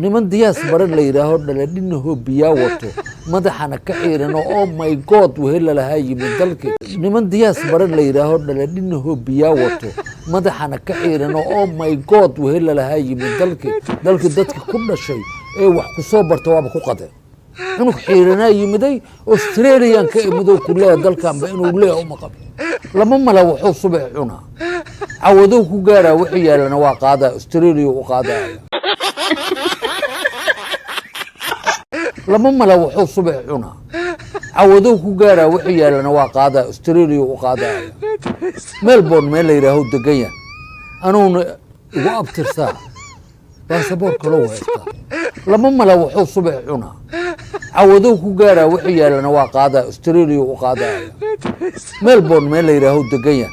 niman diyaas baran la yidhaaho dhaladhinaho biyaa wato madaxana ka xiiran oo oh my god wehela lahaa yimid dalkii niman diyaas baran la yidhaaho dhaladhinaho biyaa wato madaxana ka xiiran oo oh my god wehela lahaa yimid dalkii dadka ku dhashay ee wax ku soo barta waaba ku qade inuu xiiranaa yimiday Australian ka imido kullee dalkanba inuu leeyahay uma qabo lama mala wuxuu subax cunaa عودوه كجارة وحيا لنا وقاعدة استراليا وقاعدة لما ما لو حول صبح عنا عودوه كجارة وحيا لنا وقاعدة استراليا وقاعدة ملبون ما اللي يراهو دقيا أنا وابتر ساعة باسبور كلوه لما ما لو حول صبح عنا عودوه كجارة وحيا لنا وقاعدة استراليا وقاعدة ملبون ما اللي يراهو دقيا